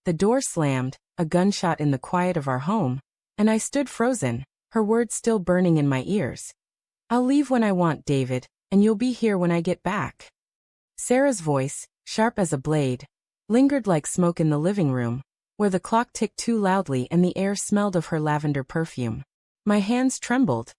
The door slammed, a gunshot in the quiet of our home, and I stood frozen, her words still burning in my ears. "I'll leave when I want, David, and you'll be here when I get back." Sarah's voice, sharp as a blade, lingered like smoke in the living room, where the clock ticked too loudly and the air smelled of her lavender perfume. My hands trembled,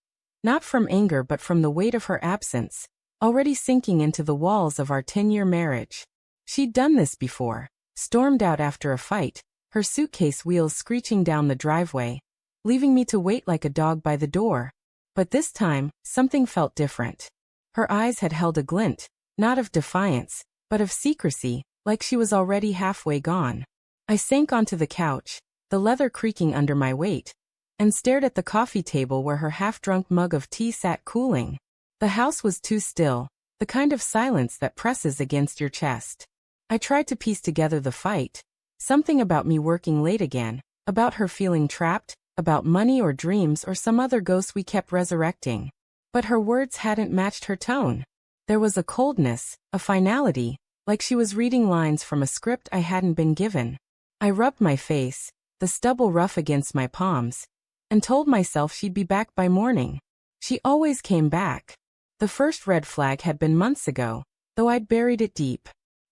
not from anger but from the weight of her absence, already sinking into the walls of our 10-year marriage. She'd done this before, stormed out after a fight, her suitcase wheels screeching down the driveway, leaving me to wait like a dog by the door. But this time, something felt different. Her eyes had held a glint, not of defiance, but of secrecy, like she was already halfway gone. I sank onto the couch, the leather creaking under my weight, and stared at the coffee table where her half-drunk mug of tea sat cooling. The house was too still, the kind of silence that presses against your chest. I tried to piece together the fight, something about me working late again, about her feeling trapped, about money or dreams or some other ghost we kept resurrecting. But her words hadn't matched her tone. There was a coldness, a finality, like she was reading lines from a script I hadn't been given. I rubbed my face, the stubble rough against my palms, and told myself she'd be back by morning. She always came back. The first red flag had been months ago, though I'd buried it deep.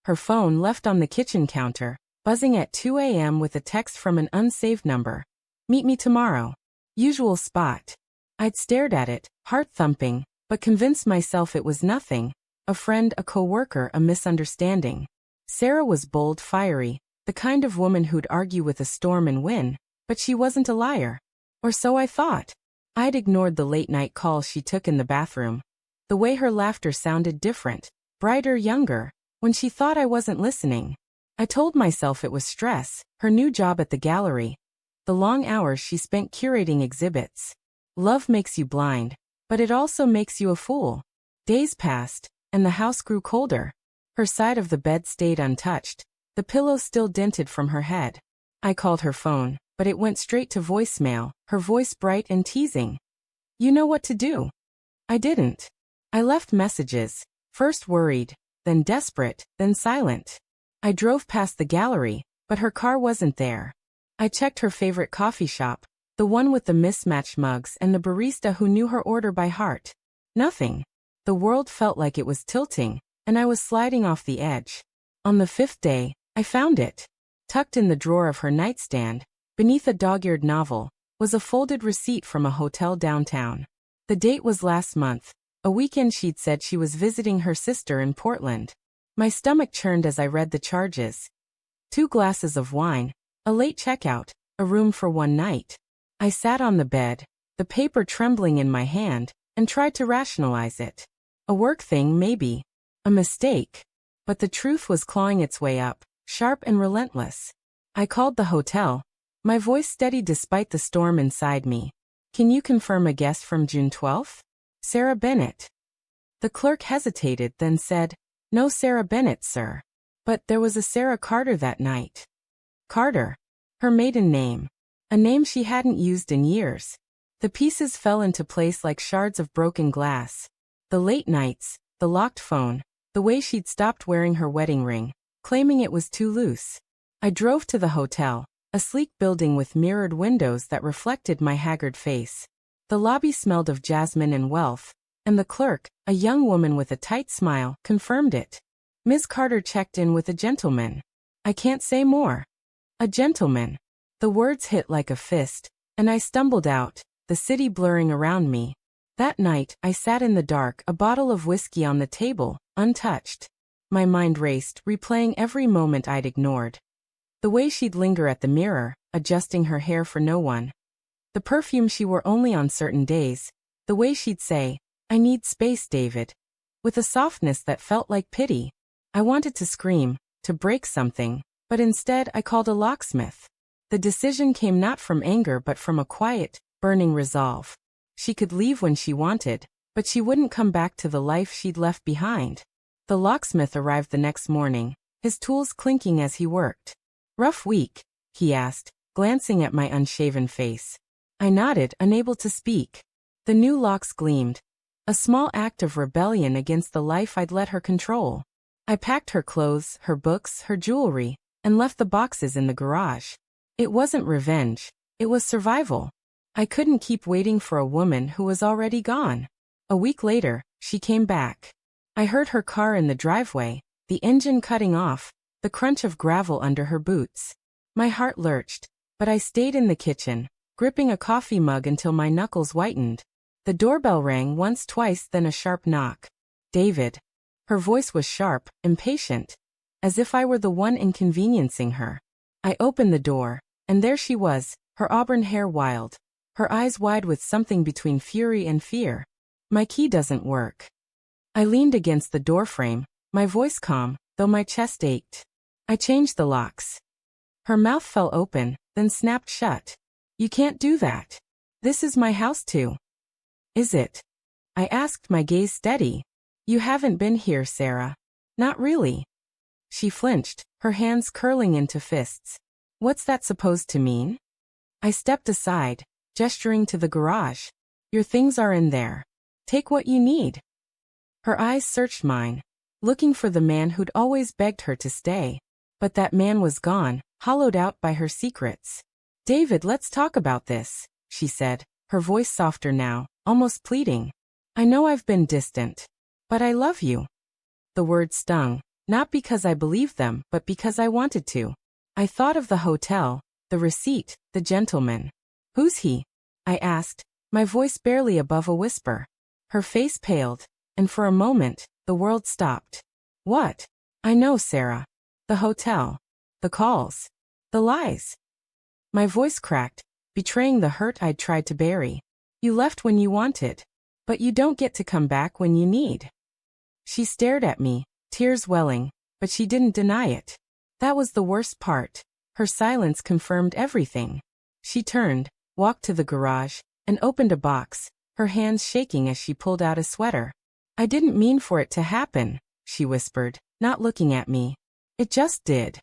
Her phone left on the kitchen counter, buzzing at 2 a.m. with a text from an unsaved number. "Meet me tomorrow." Usual spot. I'd stared at it, heart thumping, but convinced myself it was nothing. A friend, a co-worker, a misunderstanding. Sarah was bold, fiery, the kind of woman who'd argue with a storm and win, but she wasn't a liar. Or so I thought. I'd ignored the late-night calls she took in the bathroom. The way her laughter sounded different, brighter, younger, when she thought I wasn't listening. I told myself it was stress, her new job at the gallery, the long hours she spent curating exhibits. Love makes you blind, but it also makes you a fool. Days passed, and the house grew colder. Her side of the bed stayed untouched, the pillow still dented from her head. I called her phone, but it went straight to voicemail, her voice bright and teasing. "You know what to do." I didn't. I left messages, first worried, then desperate, then silent. I drove past the gallery, but her car wasn't there. I checked her favorite coffee shop, the one with the mismatched mugs and the barista who knew her order by heart. Nothing. The world felt like it was tilting, and I was sliding off the edge. On the 5th day, I found it. Tucked in the drawer of her nightstand, beneath a dog-eared novel, was a folded receipt from a hotel downtown. The date was last month, a weekend she'd said she was visiting her sister in Portland. My stomach churned as I read the charges. 2 glasses of wine, a late checkout, a room for one night. I sat on the bed, the paper trembling in my hand, and tried to rationalize it. A work thing, maybe. A mistake. But the truth was clawing its way up, sharp and relentless. I called the hotel, my voice steady despite the storm inside me. "Can you confirm a guest from June 12th? Sarah Bennett." The clerk hesitated, then said, "No Sarah Bennett, sir. But there was a Sarah Carter that night." Carter. Her maiden name. A name she hadn't used in years. The pieces fell into place like shards of broken glass. The late nights, the locked phone, the way she'd stopped wearing her wedding ring, claiming it was too loose. I drove to the hotel, a sleek building with mirrored windows that reflected my haggard face. The lobby smelled of jasmine and wealth, and the clerk, a young woman with a tight smile, confirmed it. Ms. Carter checked in with a gentleman. I can't say more. A gentleman. The words hit like a fist, and I stumbled out, the city blurring around me. That night, I sat in the dark, a bottle of whiskey on the table, untouched. My mind raced, replaying every moment I'd ignored. The way she'd linger at the mirror, adjusting her hair for no one. The perfume she wore only on certain days. The way she'd say, "I need space, David," with a softness that felt like pity. I wanted to scream, to break something, but instead I called a locksmith. The decision came not from anger but from a quiet, burning resolve. She could leave when she wanted, but she wouldn't come back to the life she'd left behind. The locksmith arrived the next morning, his tools clinking as he worked. "Rough week?" he asked, glancing at my unshaven face. I nodded, unable to speak. The new locks gleamed. A small act of rebellion against the life I'd let her control. I packed her clothes, her books, her jewelry, and left the boxes in the garage. It wasn't revenge. It was survival. I couldn't keep waiting for a woman who was already gone. A week later, she came back. I heard her car in the driveway, the engine cutting off, the crunch of gravel under her boots. My heart lurched, but I stayed in the kitchen, gripping a coffee mug until my knuckles whitened. The doorbell rang once, twice, then a sharp knock. David. Her voice was sharp, impatient, as if I were the one inconveniencing her. I opened the door, and there she was, her auburn hair wild, her eyes wide with something between fury and fear. My key doesn't work. I leaned against the doorframe, my voice calm, though my chest ached. I changed the locks. Her mouth fell open, then snapped shut. You can't do that. This is my house too. Is it? I asked, my gaze steady. You haven't been here, Sarah. Not really. She flinched, her hands curling into fists. What's that supposed to mean? I stepped aside, gesturing to the garage. Your things are in there. Take what you need. Her eyes searched mine, looking for the man who'd always begged her to stay. But that man was gone, hollowed out by her secrets. David, let's talk about this, she said, her voice softer now, almost pleading. I know I've been distant, but I love you. The words stung, not because I believed them, but because I wanted to. I thought of the hotel, the receipt, the gentleman. Who's he? I asked, my voice barely above a whisper. Her face paled, and for a moment, the world stopped. What? I know, Sarah. The hotel. The calls. The lies. My voice cracked, betraying the hurt I'd tried to bury. You left when you wanted, but you don't get to come back when you need. She stared at me, tears welling, but she didn't deny it. That was the worst part. Her silence confirmed everything. She turned, walked to the garage, and opened a box, her hands shaking as she pulled out a sweater. I didn't mean for it to happen, she whispered, not looking at me. It just did.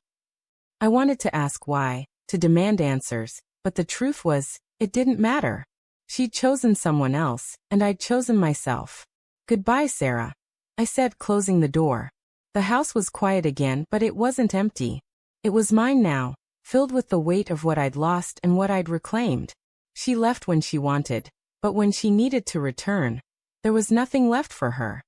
I wanted to ask why, to demand answers, but the truth was, it didn't matter. She'd chosen someone else, and I'd chosen myself. Goodbye, Sarah, I said, closing the door. The house was quiet again, but it wasn't empty. It was mine now, filled with the weight of what I'd lost and what I'd reclaimed. She left when she wanted, but when she needed to return, there was nothing left for her.